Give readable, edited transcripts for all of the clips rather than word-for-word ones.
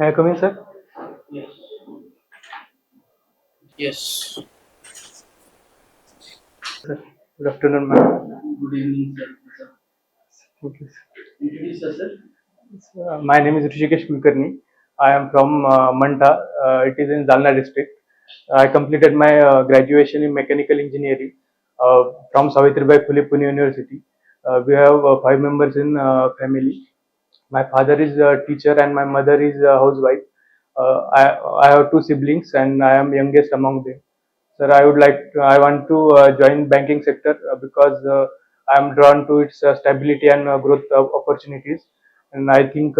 May I come in, sir? Yes. Sir. Good afternoon, ma'am. Good evening, sir. Okay, sir. Introduce yourself. My name is Rishikesh Kulkarni. I am from Manta. It is in Jalna district. I completed my graduation in mechanical engineering from Savitribai Phule Pune University. We have five members in family. My father is a teacher and my mother is a housewife. I have two siblings and I am youngest among them. Sir, I want to join banking sector because I am drawn to its stability and growth opportunities. And I think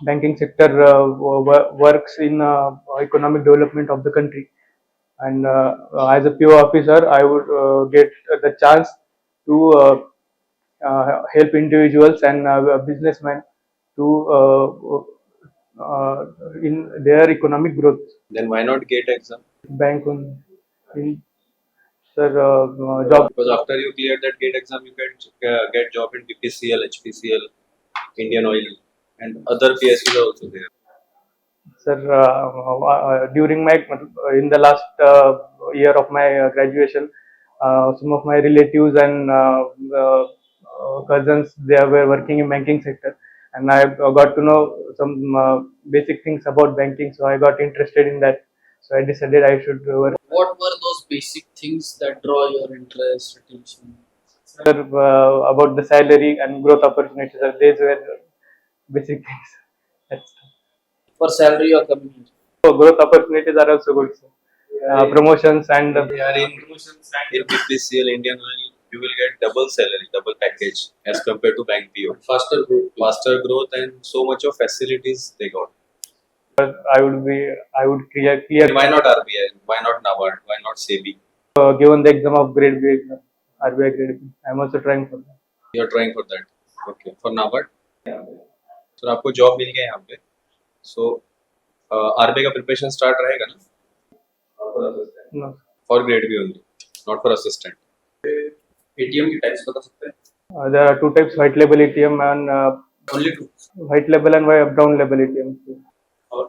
banking sector works in economic development of the country. And as a PO officer, I would get the chance to help individuals and businessmen to in their economic growth. Then why not GATE exam? Bank on in sir job. Because after you clear that GATE exam, you get job in BPCL, HPCL, Indian Oil, and other PSUs are also there. Sir, during my in the last year of my graduation, some of my relatives and cousins they were working in banking sector, and I got to know some basic things about banking. So I got interested in that. So I decided I should work. What were those basic things that draw your interest, attention? Sir, about the salary and growth opportunities. These were basic things. That's For salary or community? so growth opportunities are also good. Sir. Promotions and Yeah, in BPCL, Indian Oil, you will get double salary, double package as compared to bank PO. Faster growth, and so much of facilities they got. I would clear Why not RBI? Why not NABARD? Why not SEBI? given the exam of grade B exam, RBI grade B. I'm also trying for that. You are trying for that. Okay. For NABARD? So आपको job मिल गया यहाँ पे. So RBI का preparation start रहेगा ना? No. For grade B only, not for assistant. ATM की types बता सकते हैं? There are two types: white label ATM and Only two. white label and brown label ATM. और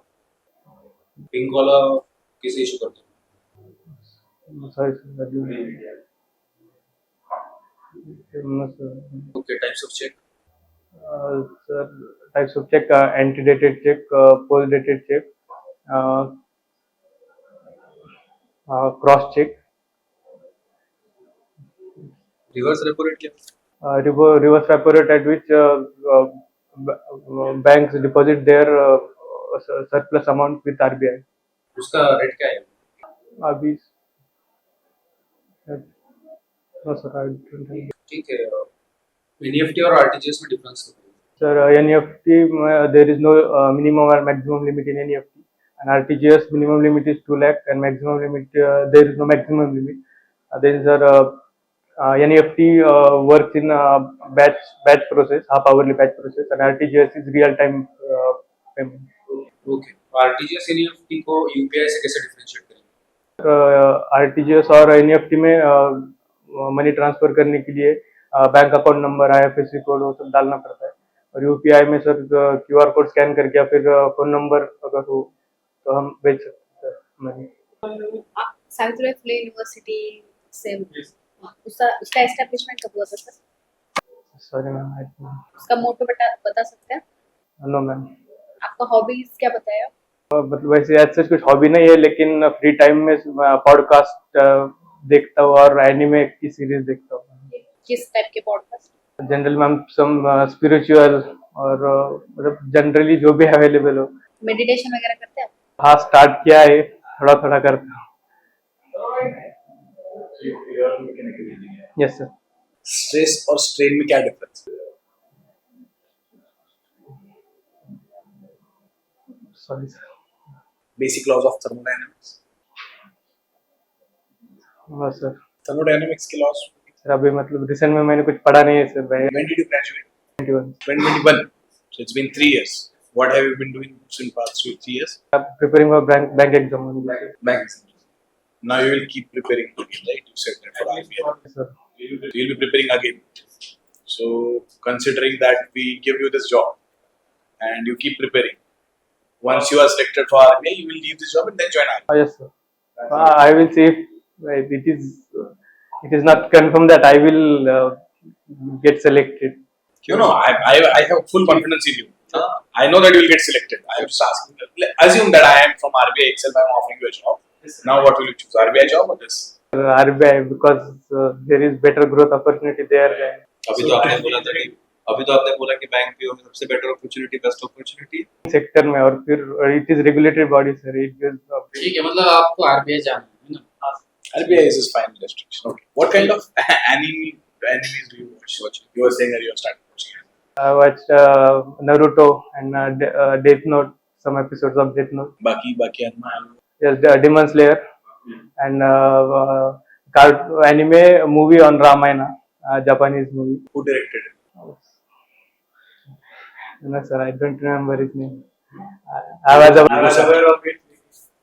पिंक वाला किसे इशू करते हैं? Sorry, sir. No, sir. Okay, types of check. Sir, types of check: antedated check, post-dated check, uh, cross check, Reverse repo rate क्या? reverse repo rate at which banks deposit their surplus amount with RBI. उसका rate क्या है? अभी no sir, I don't have. ठीक है. NEFT और RTGS में difference है. Sir, NEFT there is no minimum or maximum limit in NEFT, and RTGS minimum limit is 2 lakh and maximum limit there is no maximum limit. Then sir, NEFT works in batch process, half hourly batch process, and RTGS is real time payment. Okay. RTGS NEFT को UPI से कैसे differentiate करें? RTGS और NEFT में money transfer करने के लिए bank account number IFSC code वो सब डालना पड़ता है और यूपीआई में सर क्यूआर कोड स्कैन करके या फिर फोन नंबर अगर हो तो हम भेज सकते हैं मनी. सावित्रीबाई फुले यूनिवर्सिटी से उसका एस्टेब्लिशमेंट कब हुआ था सर? Sorry ma'am. उसका मोटो बता सकते हैं? No ma'am. आपका हॉबीज क्या बताया? मतलब वैसे ऐसे कुछ हॉबी नहीं है लेकिन फ्री टाइम में पॉडकास्ट देखता हूँ और एनिमे की सीरीज देखता हूँ. किस टाइप के podcast? General ma'am some spiritual और मतलब जनरली जो भी अवेलेबल हो. मेडिटेशन वगैरह करते हैं? हाँ स्टार्ट किया है थोड़ा थोड़ा करता हूँ. Yes sir. स्ट्रेस और स्ट्रेन में क्या difference? Sorry sir. Basic laws of thermodynamics. हाँ सर. थर्मोडायनामिक्स के लॉज. सर अभी मतलब रिसेंट में मैंने कुछ पढ़ा नहीं है सर. भाई When did you graduate? 21. 2021. So it's been 3 years. What have you been doing since past 3 years? Preparing for bank exam. Bank exams. Now you will keep preparing again, right? You said that for RBI. Sir. You'll be preparing again. So considering that we give you this job and you keep preparing, Once you are selected for RBI, you will leave this job and then join RBI. Yes, sir. I will see if it is not confirmed that I will get selected. You know, I have full confidence in you. I know that you will get selected. I am just asking. Assume that I am from RBI itself. I am offering you a job. Now, what will you choose? RBI job or this? RBI, because there is better growth opportunity there. अभी तो आपने बोला था कि bank PO में सबसे better opportunity best opportunity sector में, और फिर it is regulated body sir. ठीक है, मतलब आपको आरबीआई जाना है ना? RBI is his final destination. Okay. What kind of animes do you watch? You were saying that you have started watching. I watched Naruto and Death Note, some episodes of Death Note. Baki anime. Yes, Demon Slayer, and anime movie on Ramayana, Japanese movie. Who directed it? No, sir, I don't remember his name. I was aware of it.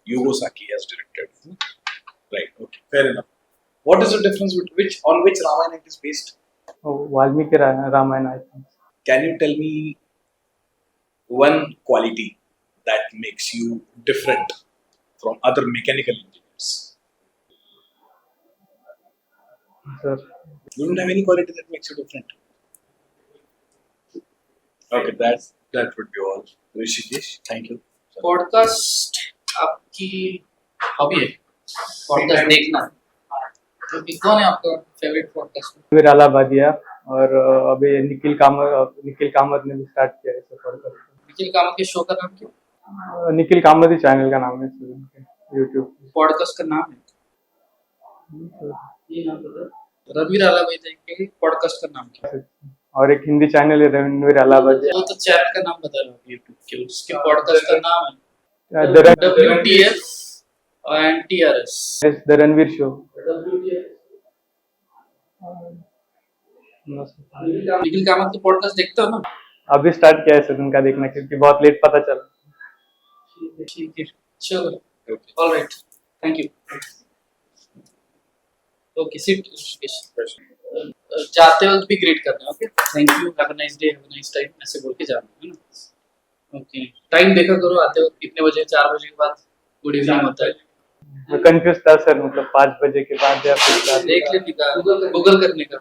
Yugo Saki has directed. Right. Okay. Fair enough. What is the difference on which Ramayana it is based? Valmiki Ramayana, I think. Can you tell me one quality that makes you different from other mechanical engineers? Sir, You don't have any quality that makes you different. Okay, that would be all. Rishikesh, thank you. Podcast आपकी hobby है? Podcast देखना? तो कौन है आपका favourite podcast? Ranveer Allahbadia, और अभी निखिल कामत ने भी स्टार्ट किया है सर पॉडकास्ट. निखिल कामत के शो का नाम क्या? निखिल कामत ही चैनल का नाम है सर, उनके यूट्यूब. पॉडकास्ट का नाम है? ये नाम बता. रणवीर अलाहाबादी के पॉडकास्ट का नाम क्या है? और एक हिंदी चैनल है रणवीर अलाहाबादिया. वो तो चैनल का नाम बता रहा हूँ यूट्यूब के, उसके पॉडकास्ट का नाम है the WTF and TRS. Ranveer show. Nikhil Kamat के पॉडकास्ट देखते हो ना? अभी स्टार्ट किया है सर उनका देखना, क्योंकि बहुत लेट पता चला. ठीक है, चलो, all right, thank you. Okay, sit. जाते वक्त भी ग्रीट करना. Okay, thank you, have a nice day, have a nice time, ऐसे बोल के जाना है ना. ओके, टाइम देखा करो आते वक्त कितने बजे. 4 बजे के बाद गुड इवनिंग होता है. मैं कंफ्यूज था सर, मतलब 5 बजे के बाद या फिर देख लेने का, गूगल करने का.